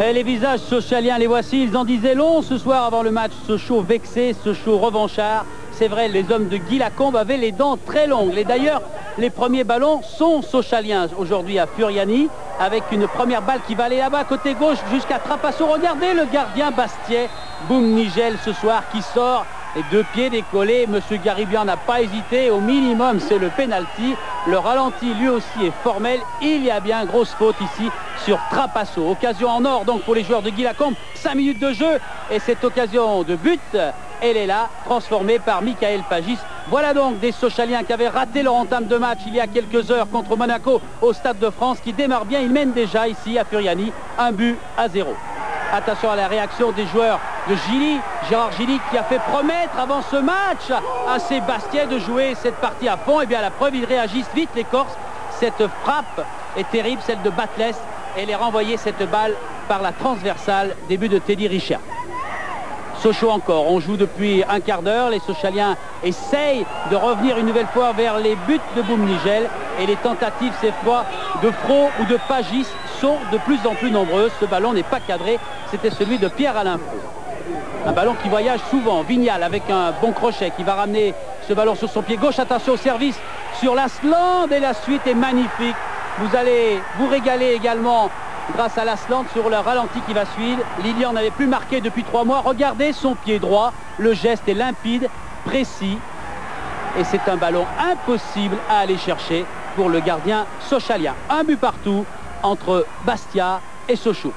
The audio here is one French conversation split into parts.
Et les visages sochaliens, les voici, ils en disaient long ce soir avant le match. Sochaux vexé, Sochaux revanchard. C'est vrai, les hommes de Guy Lacombe avaient les dents très longues. Et d'ailleurs, les premiers ballons sont sochaliens aujourd'hui à Furiani, avec une première balle qui va aller là-bas, côté gauche, jusqu'à Trapasso. Regardez le gardien Bastiais, Boum Nigel ce soir, qui sort. Et 2 pieds décollés, Monsieur Garibian n'a pas hésité. Au minimum, c'est le pénalty. Le ralenti, lui aussi, est formel. Il y a bien grosse faute ici sur Trapasso. Occasion en or, donc, pour les joueurs de Guy Lacombe. 5 minutes de jeu. Et cette occasion de but, elle est là, transformée par Michael Pagis. Voilà donc des Sochaliens qui avaient raté leur entame de match il y a quelques heures contre Monaco au Stade de France, qui démarre bien. Ils mènent déjà ici à Furiani 1-0. Attention à la réaction des joueurs de Gilly, Gérard Gilly, qui a fait promettre avant ce match à Sébastien de jouer cette partie à fond. Et bien à la preuve, ils réagissent vite, les Corses. Cette frappe est terrible, celle de Batles. Elle est renvoyée, cette balle, par la transversale, début de Teddy Richert. Sochaux encore, on joue depuis un quart d'heure. Les Sochaliens essayent de revenir une nouvelle fois vers les buts de Boum Nigel. Et les tentatives, cette fois, de Fro ou de Pagis sont de plus en plus nombreuses. Ce ballon n'est pas cadré, c'était celui de Pierre-Alain Fro. Un ballon qui voyage souvent. Vignal avec un bon crochet qui va ramener ce ballon sur son pied gauche. Attention au service sur l'Asland, et la suite est magnifique. Vous allez vous régaler également grâce à l'Asland sur le ralenti qui va suivre. Lilian n'avait plus marqué depuis 3 mois. Regardez son pied droit. Le geste est limpide, précis. Et c'est un ballon impossible à aller chercher pour le gardien sochalien. 1 but partout entre Bastia et Sochaux.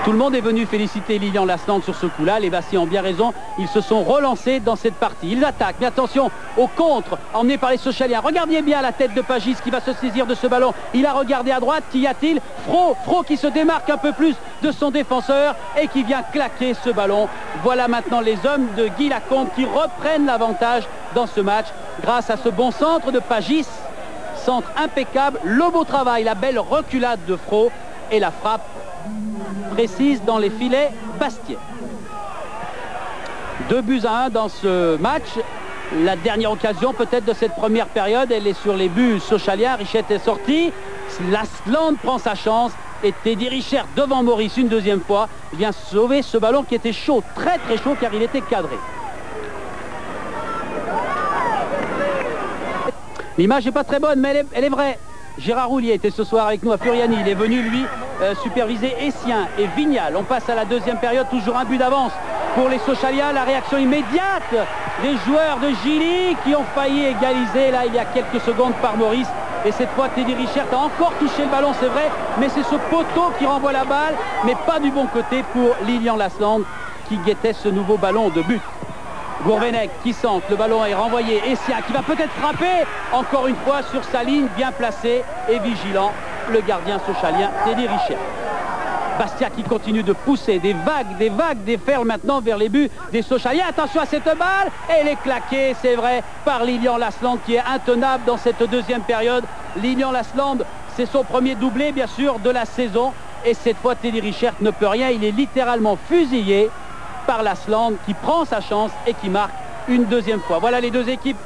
Tout le monde est venu féliciter Lilian Lasland sur ce coup-là. Les Bastiais ont bien raison. Ils se sont relancés dans cette partie. Ils attaquent. Mais attention au contre emmené par les Sochaliens. Regardez bien la tête de Pagis qui va se saisir de ce ballon. Il a regardé à droite. Qu'y a-t-il? Fro qui se démarque un peu plus de son défenseur et qui vient claquer ce ballon. Voilà maintenant les hommes de Guy Lacombe qui reprennent l'avantage dans ce match grâce à ce bon centre de Pagis. Centre impeccable. Le beau travail, la belle reculade de Fro et la frappe précise dans les filets Bastiais. 2-1 dans ce match. La dernière occasion peut-être de cette première période, elle est sur les buts sochaliens. Richette est sorti, Lasland prend sa chance et Teddy Richert devant Maurice une deuxième fois vient sauver ce ballon qui était chaud, très très chaud, car il était cadré. L'image n'est pas très bonne, mais elle est vraie. Gérard Roulier était ce soir avec nous à Furiani. Il est venu, lui, superviser Essien et Vignal. On passe à la deuxième période, toujours un but d'avance pour les Sochaliens. La réaction immédiate des joueurs de Gilly qui ont failli égaliser, là, il y a quelques secondes par Maurice. Et cette fois, Teddy Richert a encore touché le ballon, c'est vrai, mais c'est ce poteau qui renvoie la balle, mais pas du bon côté pour Lilian Lasland qui guettait ce nouveau ballon de but. Gourvenec qui centre, le ballon est renvoyé. Essien qui va peut-être frapper encore une fois sur sa ligne, bien placé et vigilant, le gardien sochalien Teddy Richert. Bastia qui continue de pousser des vagues déferlent maintenant vers les buts des Sochaliens. Attention à cette balle, elle est claquée, c'est vrai, par Lilian Lasland qui est intenable dans cette deuxième période. Lilian Lasland, c'est son premier doublé bien sûr de la saison, et cette fois Teddy Richert ne peut rien, il est littéralement fusillé par Lasland qui prend sa chance et qui marque une deuxième fois. Voilà les deux équipes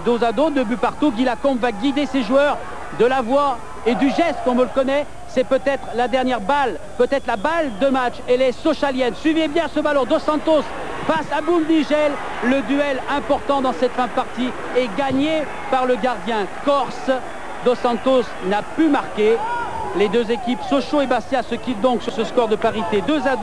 dos à dos, 2 buts partout. Guy Lacombe va guider ses joueurs de la voix et du geste comme on le connaît. C'est peut-être la dernière balle, peut-être la balle de match. Elle est sochalienne. Suivez bien ce ballon. Dos Santos face à Boum Nigel. Le duel important dans cette fin de partie est gagné par le gardien corse. Dos Santos n'a pu marquer. Les deux équipes Sochaux et Bastia se quittent donc sur ce score de parité 2-2.